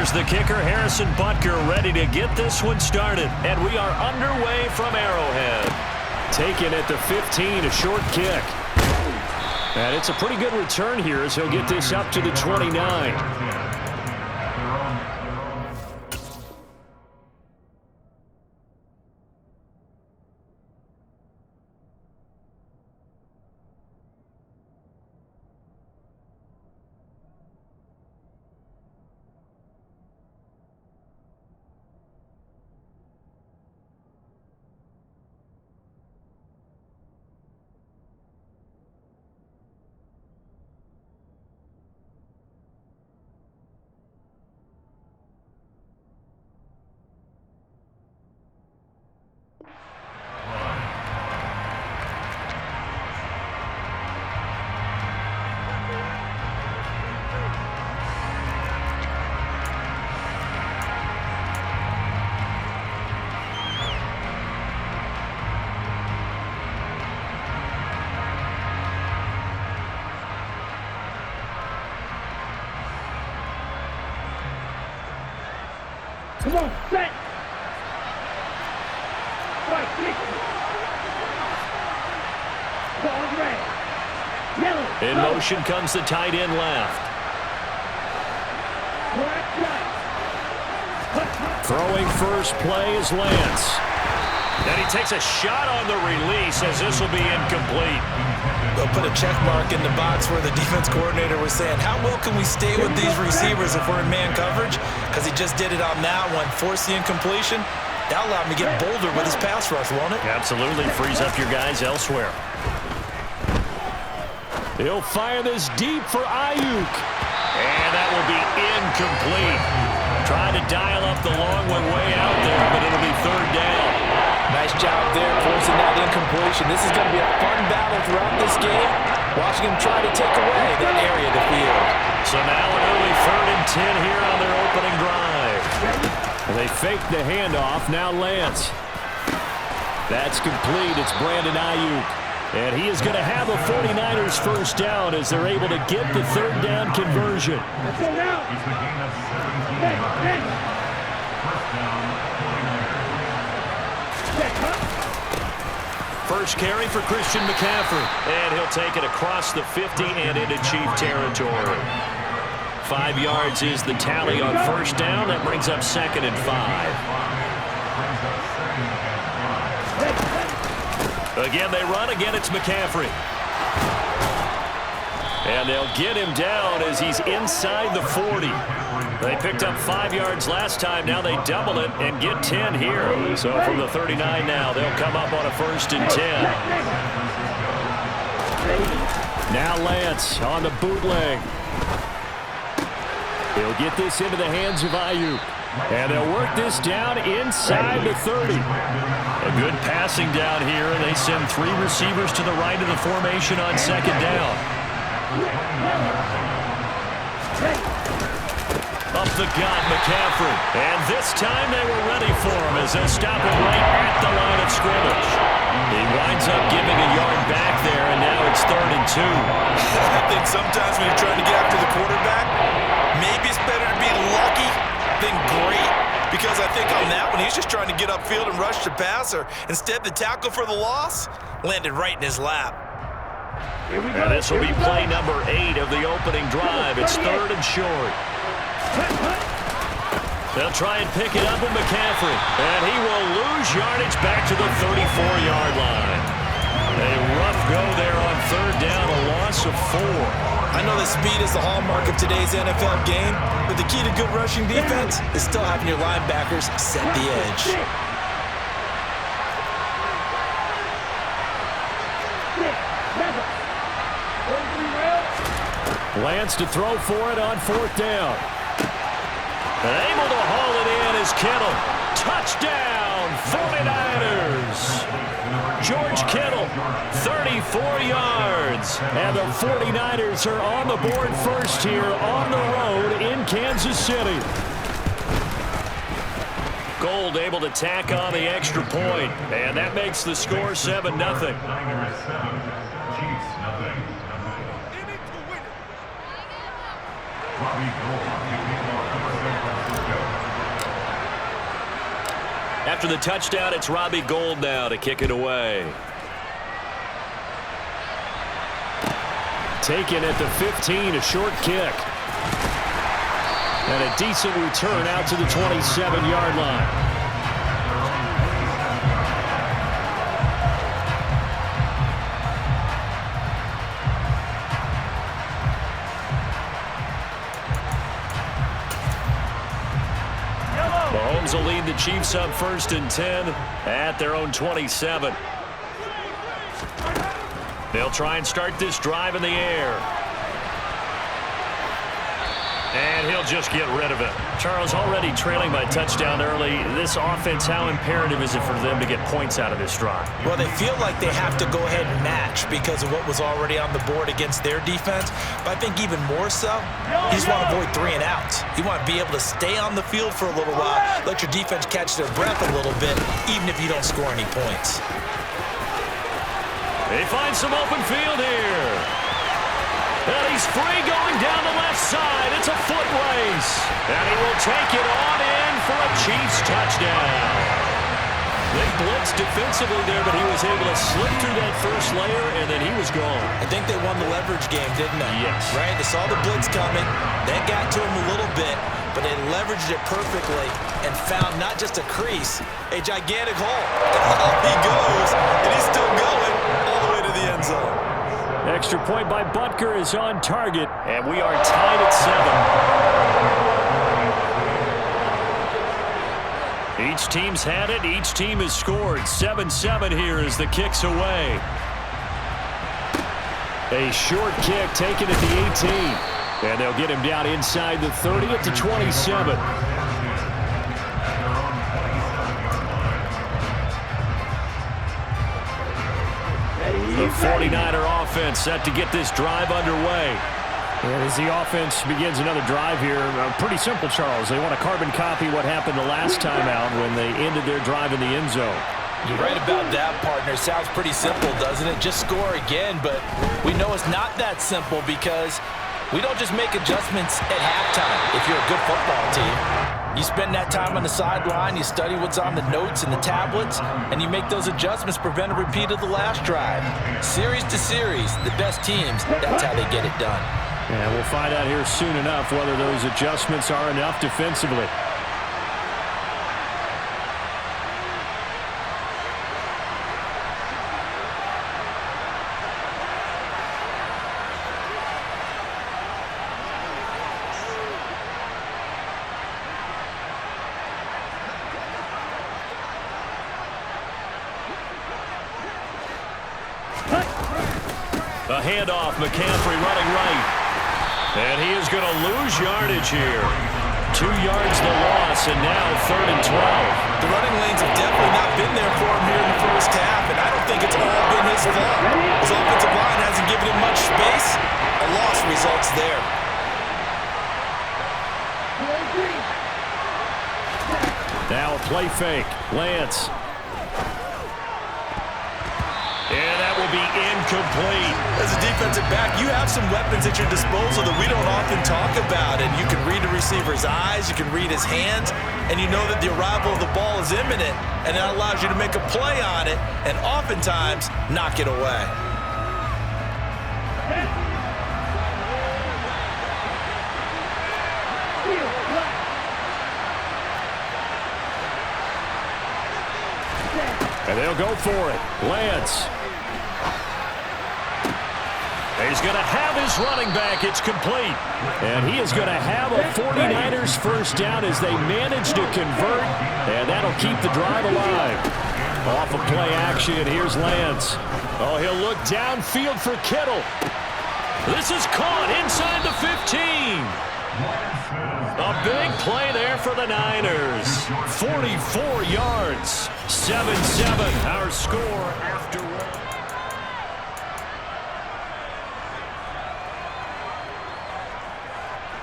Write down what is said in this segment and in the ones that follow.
Here's the kicker, Harrison Butker, ready to get this one started. And we are underway from Arrowhead. Taken at the 15, a short kick. And it's a pretty good return here as he'll get this up to the 29. Come on, set! Right, kick! Ball red! Yellow! In motion comes the tight end left. Throwing first play is Lance. And he takes a shot on the release as this will be incomplete. They'll put a check mark in the box where the defense coordinator was saying, how well can we stay with these receivers if we're in man coverage? Because he just did it on that one, forced the incompletion. That allowed him to get bolder with his pass rush, won't it? Absolutely, frees up your guys elsewhere. He'll fire this deep for Ayuk. And that will be incomplete. Trying to dial up the long one way out there, but it'll be third down. Nice job there forcing that incompletion. This is going to be a fun battle throughout this game. Watching him try to take away that area of the field. So now an early 3rd and 10 here on their opening drive. And they fake the handoff. Now Lance. That's complete. It's Brandon Ayuk. And he is going to have a 49ers first down as they're able to get the third down conversion. Let's go now. First carry for Christian McCaffrey. And he'll take it across the 50 and into Chief territory. 5 yards is the tally on first down. That brings up 2nd and 5. Again, they run. Again, it's McCaffrey. And they'll get him down as he's inside the 40. They picked up 5 yards last time. Now they double it and get 10 here. So from the 39 now, they'll come up on a 1st and 10. Now Lance on the bootleg. He'll get this into the hands of Ayuk. And they'll work this down inside the 30. A good passing down here. They send 3 receivers to the right of the formation on 2nd down. Up the gut, McCaffrey. And this time they were ready for him as they'll stop him right at the line of scrimmage. He winds up giving a yard back there, and now it's 3rd and 2. I think sometimes when you're trying to get after the quarterback, maybe it's better to be lucky than great. Because I think on that one, he's just trying to get upfield and rush the passer. Instead, the tackle for the loss landed right in his lap. And this will be play number 8 of the opening drive. It's 3rd and short. They'll try and pick it up with McCaffrey. And he will lose yardage back to the 34-yard line. A rough go there on 3rd down, a loss of 4. I know that speed is the hallmark of today's NFL game, but the key to good rushing defense is still having your linebackers set the edge. Lance to throw for it on 4th down. And able to haul it in is Kittle. Touchdown, 49ers. George Kittle, 34 yards. And the 49ers are on the board first here on the road in Kansas City. Gold able to tack on the extra point. And that makes the score 7-0. After the touchdown, it's Robbie Gould now to kick it away. Taken at the 15, a short kick. And a decent return out to the 27-yard line. Mahomes will lead the Chiefs up 1st and 10 at their own 27. They'll try and start this drive in the air. And he'll just get rid of it. Charles, already trailing by touchdown early. This offense, how imperative is it for them to get points out of this drive? Well, they feel like they have to go ahead and match because of what was already on the board against their defense. But I think even more so, you just want to avoid 3 and outs. You want to be able to stay on the field for a little while, let your defense catch their breath a little bit, even if you don't score any points. They find some open field here. And he's free going down the left side. It's a foot race. And he will take it on in for a Chiefs touchdown. They blitzed defensively there, but he was able to slip through that first layer, and then he was gone. I think they won the leverage game, didn't they? Yes. Right? They saw the blitz coming. That got to him a little bit, but they leveraged it perfectly and found not just a crease, a gigantic hole. Off he goes, and he's still going all the way to the end zone. Extra point by Butker is on target, and we are tied at 7. Each team's had it. Each team has scored. 7-7 here as the kick's away. A short kick taken at the 18. And they'll get him down inside the 30 at the 27. The 49er offense set to get this drive underway. And as the offense begins another drive here, pretty simple, Charles. They want to carbon copy what happened the last time out when they ended their drive in the end zone. You're right about that, partner. Sounds pretty simple, doesn't it? Just score again, but we know it's not that simple because we don't just make adjustments at halftime if you're a good football team. You spend that time on the sideline, you study what's on the notes and the tablets, and you make those adjustments, prevent a repeat of the last drive. Series to series, the best teams, that's how they get it done. And we'll find out here soon enough whether those adjustments are enough defensively. A handoff, McCaffrey running right. And he is going to lose yardage here. 2 yards the loss, and now 3rd and 12. The running lanes have definitely not been there for him here in the first half, and I don't think it's all been his fault. His offensive line hasn't given him much space. A loss results there. Now a play fake. Lance. And that will be incomplete. As a defensive back, you have some weapons at your disposal that we don't often talk about. And you can read the receiver's eyes, you can read his hands, and you know that the arrival of the ball is imminent, and that allows you to make a play on it and oftentimes knock it away. And they'll go for it. Lance. He's going to have his running back. It's complete. And he is going to have a 49ers first down as they manage to convert. And that'll keep the drive alive. Off of play action, here's Lance. Oh, he'll look downfield for Kittle. This is caught inside the 15. A big play there for the Niners. 44 yards. 7-7, our score after one.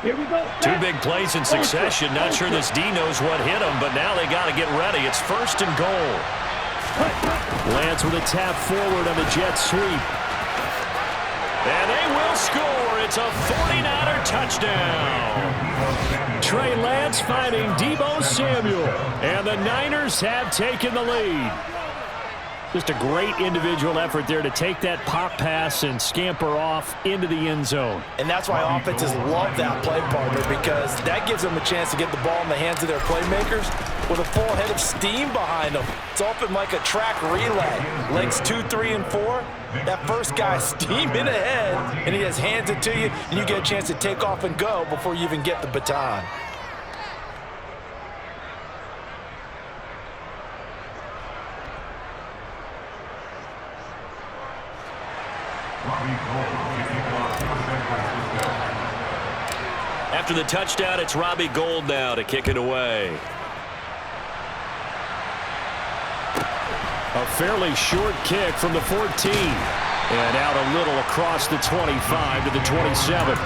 Here we go. 2 big plays in succession. Not sure this D knows what hit him, but now they got to get ready. It's 1st and goal. Lance with a tap forward on the jet sweep. And they will score. It's a 49er touchdown. Trey Lance finding Deebo Samuel. And the Niners have taken the lead. Just a great individual effort there to take that pop pass and scamper off into the end zone. And that's why offenses love that play, partner, because that gives them a chance to get the ball in the hands of their playmakers with a full head of steam behind them. It's open like a track relay. Legs 2, 3, and 4. That first guy steaming ahead, and he just hands it to you, and you get a chance to take off and go before you even get the baton. After the touchdown, it's Robbie Gould now to kick it away. A fairly short kick from the 14. And out a little across the 25 to the 27.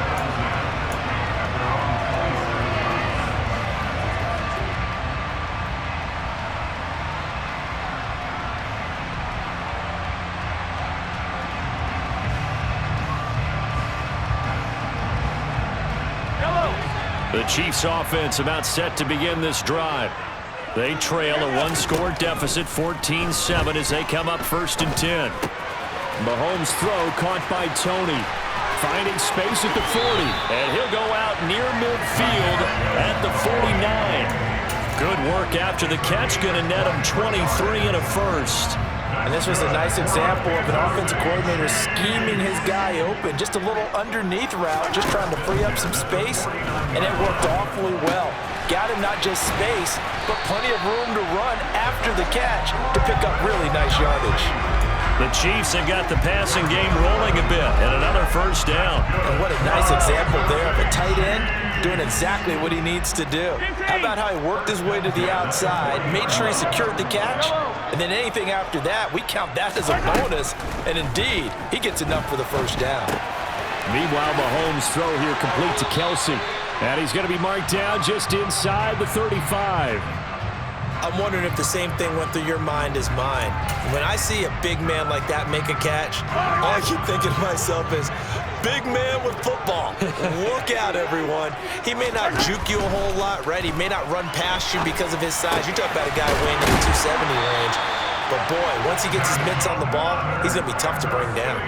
The Chiefs offense about set to begin this drive. They trail a one-score deficit, 14-7, as they come up 1st and 10. Mahomes' throw caught by Tony. Finding space at the 40. And he'll go out near midfield at the 49. Good work after the catch. Going to net him 23 and a first. And this was a nice example of an offensive coordinator scheming his guy open. Just a little underneath route, just trying to free up some space, and it worked awfully well. Got him not just space, but plenty of room to run after the catch to pick up really nice yardage. The Chiefs have got the passing game rolling a bit, and another first down. And what a nice example there of a tight end doing exactly what he needs to do. How about how he worked his way to the outside, made sure he secured the catch, and then anything after that, we count that as a bonus, and indeed, he gets enough for the first down. Meanwhile, Mahomes' throw here complete to Kelsey, and he's going to be marked down just inside the 35. I'm wondering if the same thing went through your mind as mine. When I see a big man like that make a catch, all I keep thinking to myself is, big man with football. Look out, everyone. He may not juke you a whole lot, right? He may not run past you because of his size. You talk about a guy weighing in the 270 range. But, boy, once he gets his mitts on the ball, he's going to be tough to bring down.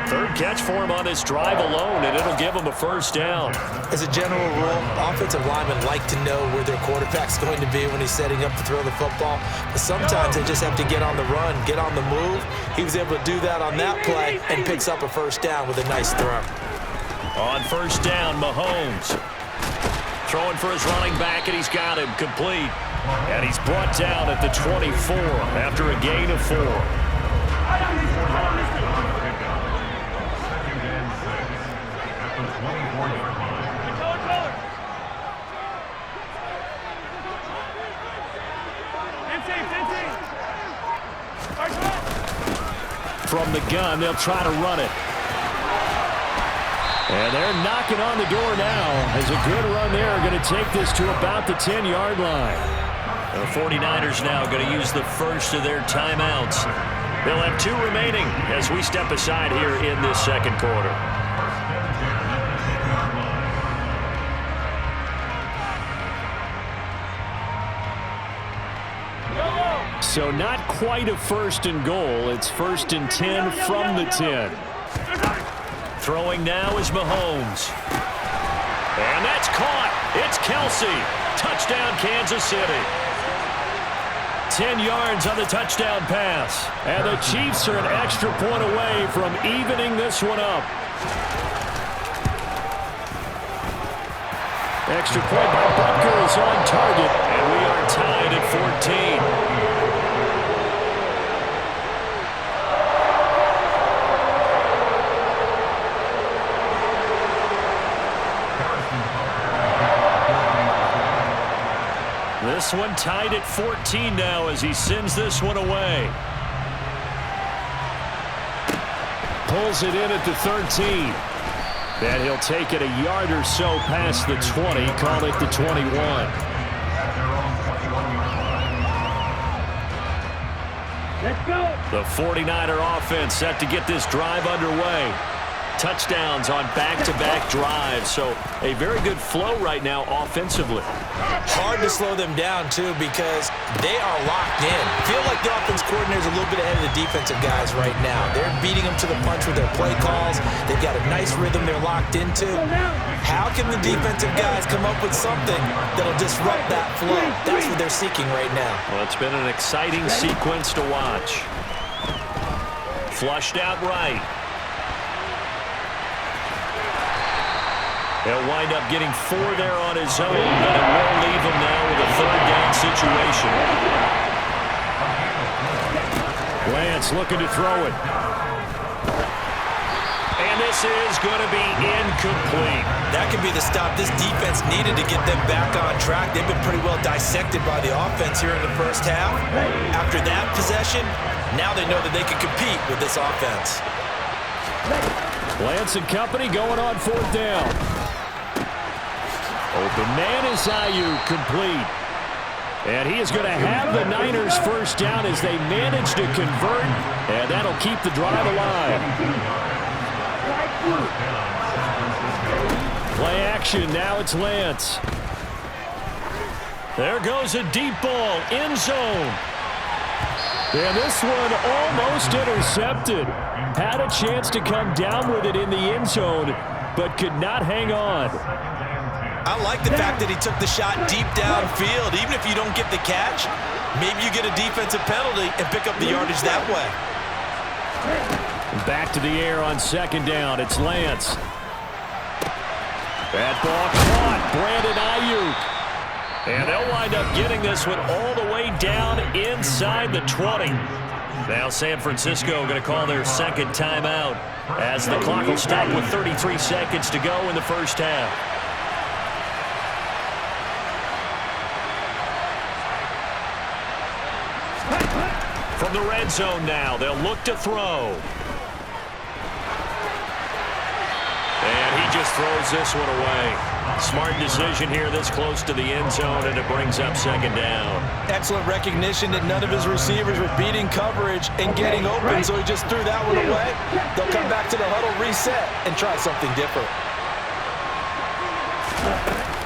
Third catch for him on this drive alone, and it'll give him a first down. As a general rule, offensive linemen like to know where their quarterback's going to be when he's setting up to throw the football. But sometimes they just have to get on the run, get on the move. He was able to do that on that play and picks up a first down with a nice throw. On first down, Mahomes throwing for his running back, and he's got him complete. And he's brought down at the 24 after a gain of 4. From the gun, they'll try to run it. And they're knocking on the door now as a good run there. Going to take this to about the 10-yard line. The 49ers now going to use the first of their timeouts. They'll have 2 remaining as we step aside here in this second quarter. So not quite a 1st and goal. It's 1st and 10 from the 10. Throwing now is Mahomes. And that's caught. It's Kelsey. Touchdown, Kansas City. 10 yards on the touchdown pass. And the Chiefs are an extra point away from evening this one up. Extra point by Butker is on target. And we are tied at 14. This one tied at 14 now as he sends this one away. Pulls it in at the 13. And he'll take it a yard or so past the 20, call it the 21. Let's go. The 49er offense set to get this drive underway. touchdowns on back-to-back drives. So a very good flow right now offensively. Hard to slow them down, too, because they are locked in. Feel like the offense coordinator is a little bit ahead of the defensive guys right now. They're beating them to the punch with their play calls. They've got a nice rhythm they're locked into. How can the defensive guys come up with something that'll disrupt that flow? That's what they're seeking right now. Well, it's been an exciting sequence to watch. Flushed out right. He'll wind up getting 4 there on his own, but it will leave him now with a third down situation. Lance looking to throw it. And this is going to be incomplete. That could be the stop this defense needed to get them back on track. They've been pretty well dissected by the offense here in the first half. After that possession, now they know that they can compete with this offense. Lance and company going on 4th down. Open man is Ayuk, complete. And he is going to have the Niners first down as they manage to convert, and that'll keep the drive alive. Play action, now it's Lance. There goes a deep ball, end zone. And this one almost intercepted. Had a chance to come down with it in the end zone, but could not hang on. I like the fact that he took the shot deep downfield. Even if you don't get the catch, maybe you get a defensive penalty and pick up the yardage that way. Back to the air on 2nd down. It's Lance. That ball caught. Brandon Ayuk. And they'll wind up getting this one all the way down inside the 20. Now San Francisco going to call their second timeout as the clock will stop with 33 seconds to go in the first half. From the red zone now, they'll look to throw. And he just throws this one away. Smart decision here this close to the end zone, and it brings up 2nd down. Excellent recognition that none of his receivers were beating coverage and getting open, so he just threw that one away. They'll come back to the huddle, reset, and try something different.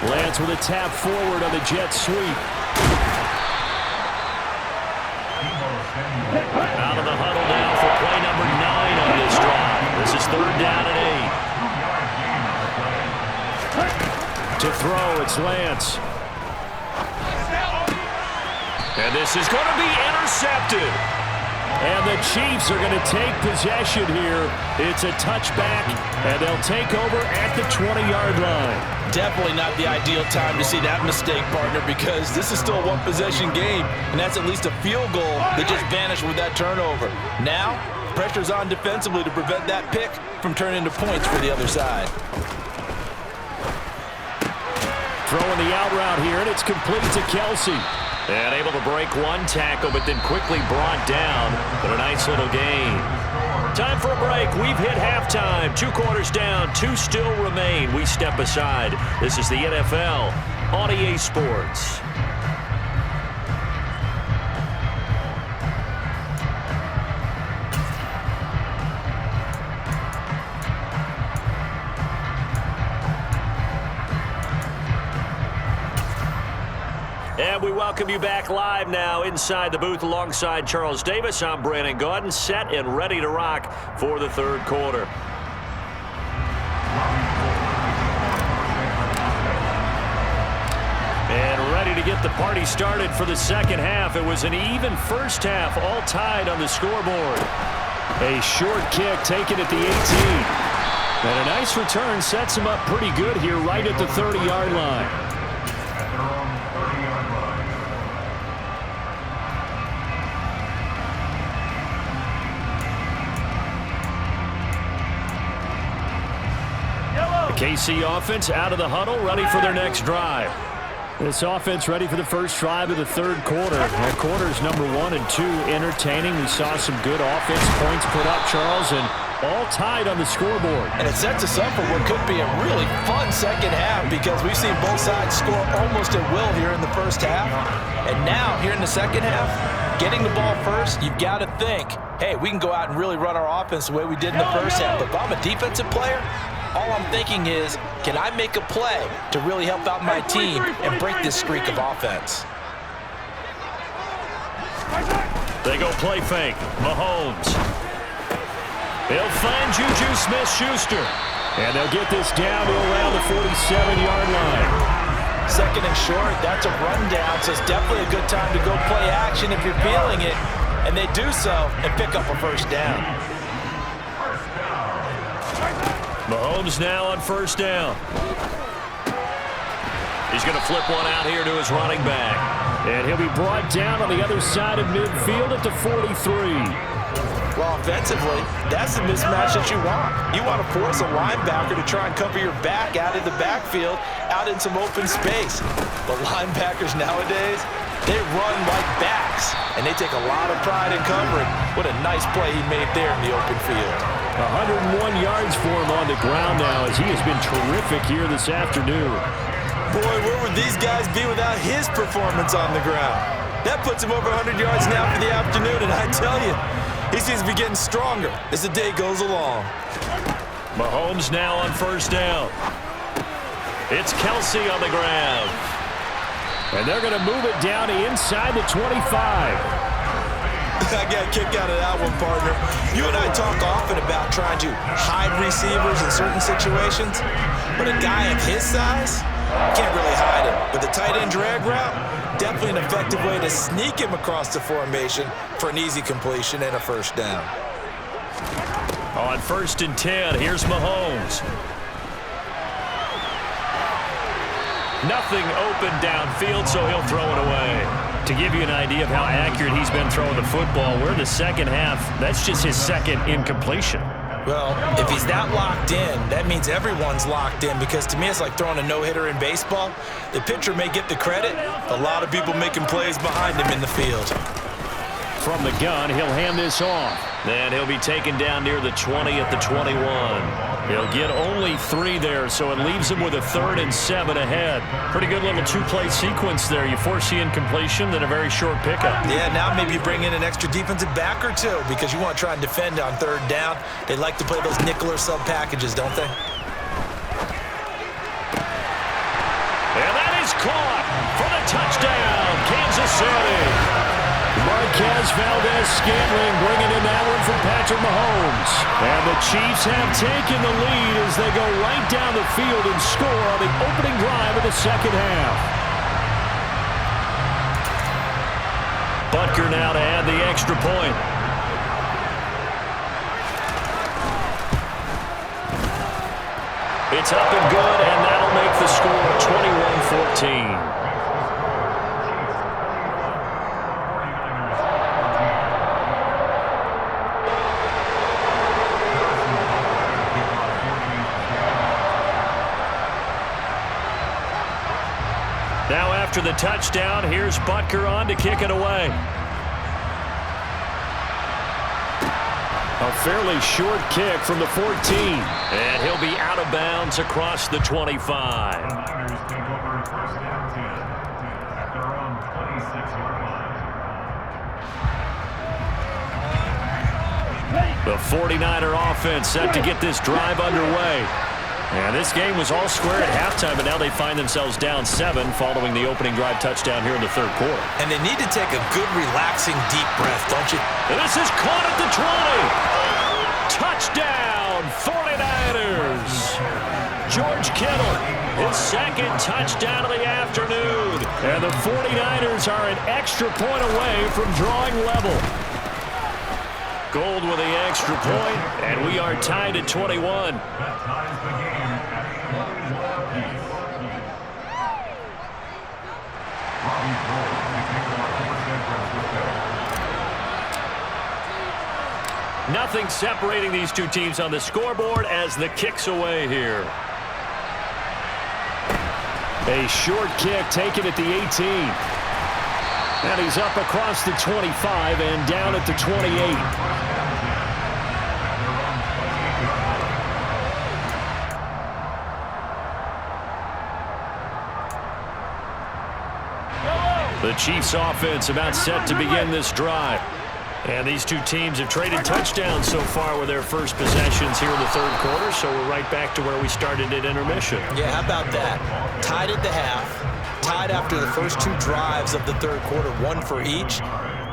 Lance with a tap forward on the jet sweep. Out of the huddle now for play number 9 on this drive. This is 3rd down and 8. To throw, it's Lance. And this is going to be intercepted. And the Chiefs are going to take possession here. It's a touchback, and they'll take over at the 20-yard line. Definitely not the ideal time to see that mistake, partner, because this is still a one-possession game, and that's at least a field goal that just vanished with that turnover. Now, pressure's on defensively to prevent that pick from turning into points for the other side. Throwing the out route here, and it's complete to Kelsey. And able to break one tackle, but then quickly brought down. But a nice little gain. Time for a break. We've hit halftime. 2 quarters down, 2 still remain. We step aside. This is the NFL on EA Sports. And we welcome you back live now inside the booth alongside Charles Davis. I'm Brandon Gaudin, set and ready to rock for the 3rd quarter. And ready to get the party started for the 2nd half. It was an even first half, all tied on the scoreboard. A short kick taken at the 18. And a nice return sets him up pretty good here right at the 30-yard line. KC offense out of the huddle, ready for their next drive. This offense ready for the first drive of the 3rd quarter. And quarters number 1 and 2 entertaining. We saw some good offense points put up, Charles, and all tied on the scoreboard. And it sets us up for what could be a really fun 2nd half because we've seen both sides score almost at will here in the first half. And now, here in the 2nd half, getting the ball first, you've got to think, hey, we can go out and really run our offense the way we did in the first half. But if I'm a defensive player, all I'm thinking is, can I make a play to really help out my team and break this streak of offense? They go play fake. Mahomes. They'll find Juju Smith-Schuster. And they'll get this down to around the 47-yard line. Second and short, that's a rundown, so it's definitely a good time to go play action if you're feeling it. And they do so and pick up a first down. Mahomes now on first down. He's going to flip one out here to his running back. And he'll be brought down on the other side of midfield at the 43. Well, offensively, that's the mismatch that you want. You want to force a linebacker to try and cover your back out of the backfield, out in some open space. But linebackers nowadays, they run like backs, and they take a lot of pride in covering. What a nice play he made there in the open field. 101 yards for him on the ground now, as he has been terrific here this afternoon. Boy, where would these guys be without his performance on the ground? That puts him over 100 yards now for the afternoon, and I tell you, he seems to be getting stronger as the day goes along. Mahomes now on first down. It's Kelsey on the ground. And they're going to move it down to inside the 25. I got a kick out of that one, partner. You and I talk often about trying to hide receivers in certain situations, but a guy of his size can't really hide him. With the tight end drag route, definitely an effective way to sneak him across the formation for an easy completion and a first down. On first and 10, here's Mahomes. Nothing open downfield, so he'll throw it away. To give you an idea of how accurate he's been throwing the football, we're in the second half. That's just his second incompletion. Well, if he's that locked in, that means everyone's locked in, because to me it's like throwing a no-hitter in baseball. The pitcher may get the credit, a lot of people making plays behind him in the field. From the gun, he'll hand this off. Then he'll be taken down near the 20 at the 21. He'll get only 3 there, so it leaves him with a 3rd and 7 ahead. Pretty good little 2-play sequence there. You force the incompletion, then a very short pickup. Yeah, now maybe you bring in an extra defensive back or two, because you want to try and defend on 3rd down. They like to play those nickel or sub packages, don't they? And that is caught for the touchdown, Kansas City. Marquez Valdez-Scantling bringing in that one for Patrick Mahomes. And the Chiefs have taken the lead as they go right down the field and score on the opening drive of the second half. Butker now to add the extra point. It's up and good, and that'll make the score 21-14. Now after the touchdown, here's Butker on to kick it away. A fairly short kick from the 14. And he'll be out of bounds across the 25. The 49er offense set to get this drive underway. And this game was all square at halftime, but now they find themselves down 7 following the opening drive touchdown here in the 3rd quarter. And they need to take a good, relaxing, deep breath, don't you? And this is caught at the 20. Touchdown, 49ers. George Kittle, his 2nd touchdown of the afternoon. And the 49ers are an extra point away from drawing level. Gold with the extra point, and we are tied at 21. Nothing separating these two teams on the scoreboard as the kick's away here. A short kick taken at the 18. And he's up across the 25 and down at the 28. The Chiefs offense about set to begin this drive. And these two teams have traded touchdowns so far with their first possessions here in the third quarter, so we're right back to where we started at intermission. Yeah, how about that? Tied at the half, tied after the first two drives of the third quarter, one for each.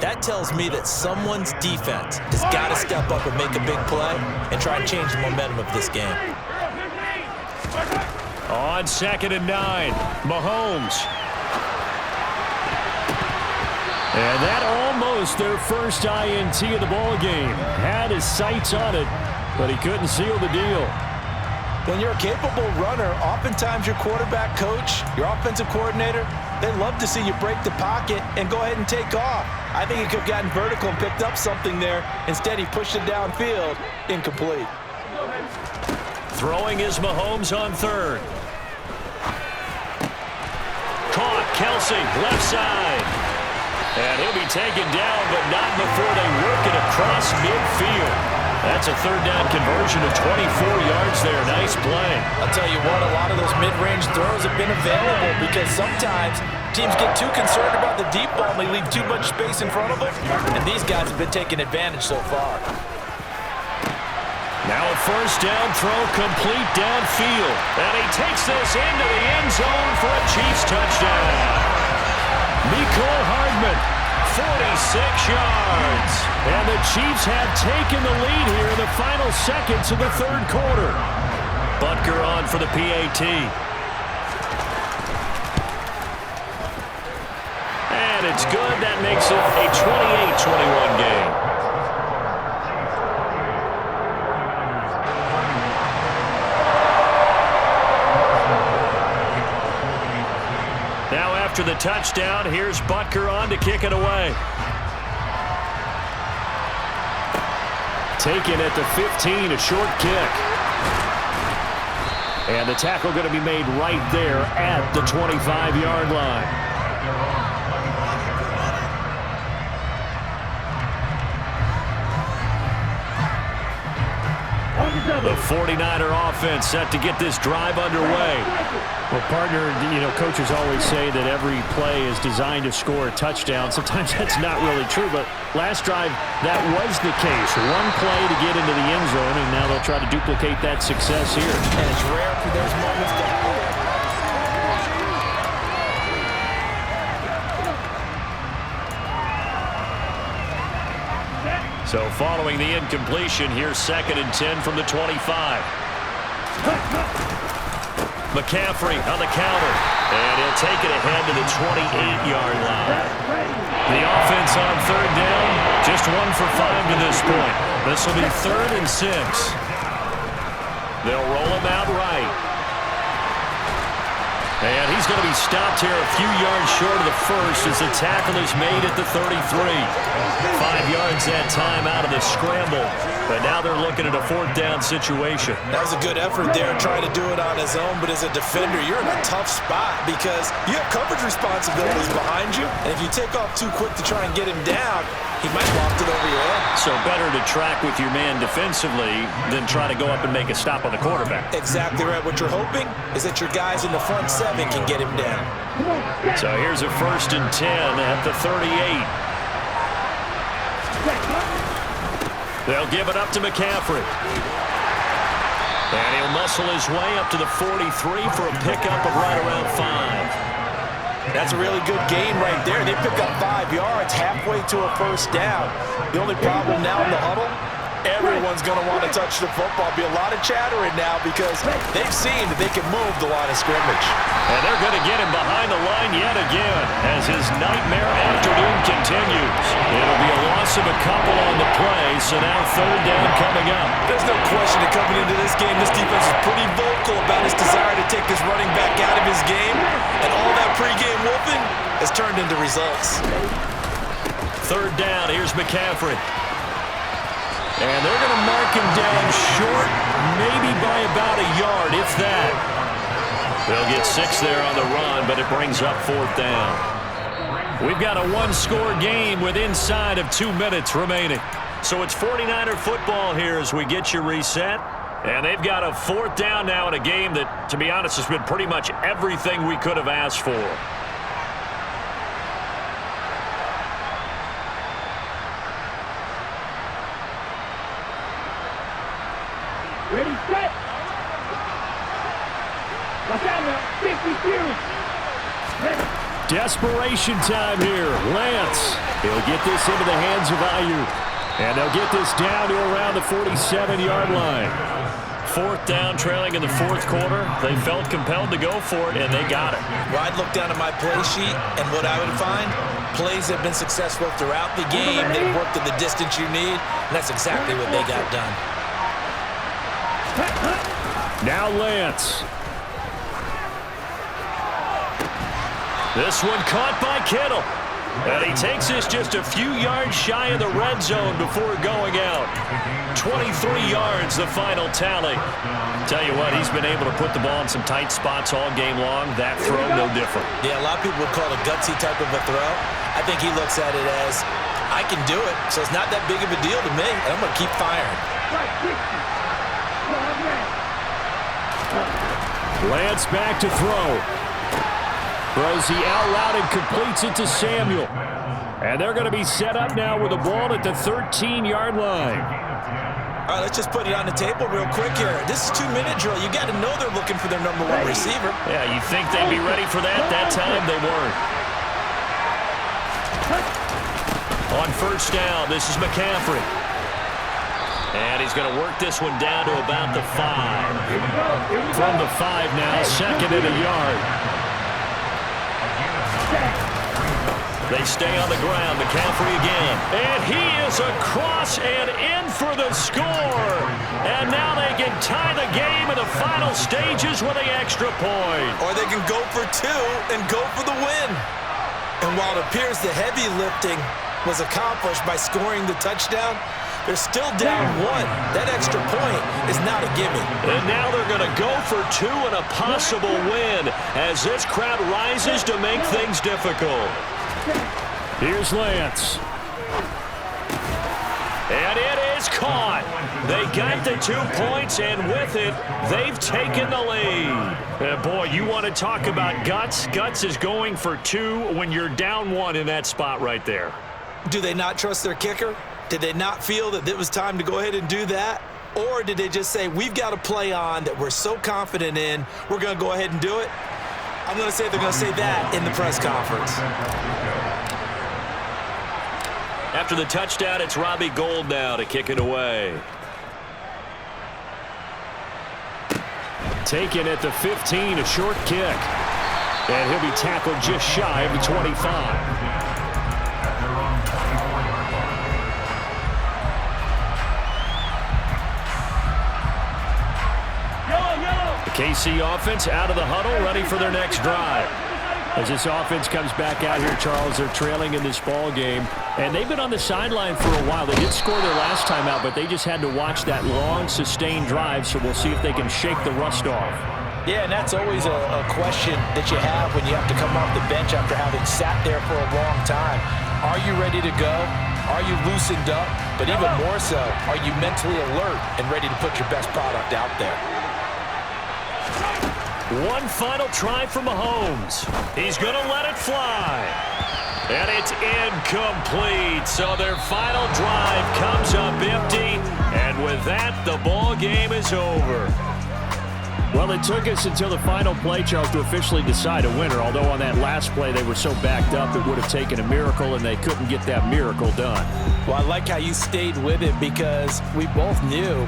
That tells me that someone's defense has got to step up and make a big play and try and change the momentum of this game. On 2nd and 9, Mahomes. And that almost their first INT of the ball game. Had his sights on it, but he couldn't seal the deal. When you're a capable runner, oftentimes your quarterback coach, your offensive coordinator, they love to see you break the pocket and go ahead and take off. I think he could have gotten vertical and picked up something there. Instead, he pushed it downfield, incomplete. Throwing is Mahomes on 3rd. Caught, Kelsey, left side. And he'll be taken down, but not before they work it across midfield. That's a 3rd down conversion of 24 yards there. Nice play. I'll tell you what, a lot of those mid-range throws have been available because sometimes teams get too concerned about the deep ball and they leave too much space in front of them. And these guys have been taking advantage so far. Now a 1st down throw complete downfield. And he takes this into the end zone for a Chiefs touchdown. Mecole Hardman, 46 yards. And the Chiefs have taken the lead here in the final seconds of the third quarter. Butker on for the PAT. And it's good. That makes it a 28-21 game. After the touchdown, here's Butker on to kick it away. Taken at the 15, a short kick. And the tackle going to be made right there at the 25-yard line. The 49er offense set to get this drive underway. Well, partner, coaches always say that every play is designed to score a touchdown. Sometimes that's not really true, but last drive, that was the case. One play to get into the end zone, and now they'll try to duplicate that success here. And it's rare for those moments to happen. So following the incompletion, here's 2nd and 10 from the 25. McCaffrey on the counter, and he'll take it ahead to the 28-yard line. The offense on 3rd down, just 1 for 5 to this point. This will be 3rd and 6. They'll roll him out right. And he's going to be stopped here a few yards short of the first as the tackle is made at the 33. 5 yards that time out of the scramble. But now they're looking at a 4th down situation. That was a good effort there, trying to do it on his own. But as a defender, you're in a tough spot because you have coverage responsibilities behind you. And if you take off too quick to try and get him down, he might loft it over your head. So better to track with your man defensively than try to go up and make a stop on the quarterback. Exactly right. What you're hoping is that your guys in the front 7 can get him down. So here's a 1st and 10 at the 38. They'll give it up to McCaffrey. And he'll muscle his way up to the 43 for a pickup of right around 5. That's a really good gain right there. They pick up 5 yards halfway to a 1st down. The only problem now in the huddle, everyone's going to want to touch the football. Be a lot of chattering now because they've seen that they can move the line of scrimmage. And they're going to get him behind the line yet again as his nightmare afternoon continues. It'll be a loss of a couple on the play, so now 3rd down coming up. There's no question that coming into this game, this defense is pretty vocal about his desire to take this running back out of his game, and all that pregame wolfing has turned into results. 3rd down, here's McCaffrey. And they're going to mark him down short, maybe by about a yard, if that. They'll get 6 there on the run, but it brings up 4th down. We've got a 1-score game with inside of 2 minutes remaining. So it's 49er football here as we get you reset. And they've got a 4th down now in a game that, to be honest, has been pretty much everything we could have asked for. Ready, set. Watch out now. 50 series. Ready. Desperation time here. Lance. He'll get this into the hands of Ayuk. And they'll get this down to around the 47-yard line. 4th down, trailing in the 4th quarter. They felt compelled to go for it, and they got it. Well, I'd look down at my play sheet, and what I would find, plays have been successful throughout the game. They've worked at the distance you need, and that's exactly what they got done. Now Lance. This one caught by Kittle. And he takes this just a few yards shy of the red zone before going out. 23 yards, the final tally. Tell you what, he's been able to put the ball in some tight spots all game long. That throw, no different. Yeah, a lot of people would call it a gutsy type of a throw. I think he looks at it as, I can do it, so it's not that big of a deal to me, and I'm going to keep firing. Lance back to throw. Throws the out route and completes it to Samuel. And they're going to be set up now with the ball at the 13-yard line. All right, let's just put it on the table real quick here. This is 2-minute drill. You got to know they're looking for their number 1 receiver. Yeah, you think they'd be ready for that? That time they weren't. On 1st down, this is McCaffrey. And he's going to work this one down to about the 5. From the 5 now, 2nd and a yard. They stay on the ground. McCaffrey again. And he is across and in for the score. And now they can tie the game in the final stages with the extra point. Or they can go for 2 and go for the win. And while it appears the heavy lifting was accomplished by scoring the touchdown, they're still down 1. That extra point is not a gimme. And now they're going to go for 2 and a possible win as this crowd rises to make things difficult. Here's Lance. And it is caught. They got the 2 points, and with it, they've taken the lead. Boy, you want to talk about guts. Guts is going for 2 when you're down 1 in that spot right there. Do they not trust their kicker? Did they not feel that it was time to go ahead and do that? Or did they just say, we've got a play on that we're so confident in, we're going to go ahead and do it? I'm going to say they're going to say that in the press conference. After the touchdown, it's Robbie Gould now to kick it away. Taken at the 15, a short kick. And he'll be tackled just shy of the 25. The KC offense out of the huddle, ready for their next drive. As this offense comes back out here, Charles, they're trailing in this ball game, and they've been on the sideline for a while. They did score their last time out, but they just had to watch that long, sustained drive, so we'll see if they can shake the rust off. Yeah, and that's always a question that you have when you have to come off the bench after having sat there for a long time. Are you ready to go? Are you loosened up? But even more so, are you mentally alert and ready to put your best product out there? One final try for Mahomes. He's going to let it fly. And it's incomplete. So their final drive comes up empty. And with that, the ball game is over. Well, it took us until the final play, Charles, to officially decide a winner. Although on that last play they were so backed up, it would have taken a miracle, and they couldn't get that miracle done. Well, I like how you stayed with it because we both knew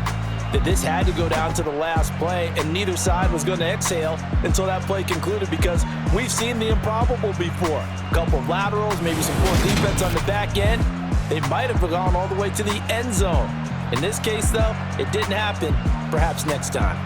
that this had to go down to the last play, and neither side was going to exhale until that play concluded because we've seen the improbable before. A couple of laterals, maybe some poor defense on the back end. They might have gone all the way to the end zone. In this case, though, it didn't happen. Perhaps next time.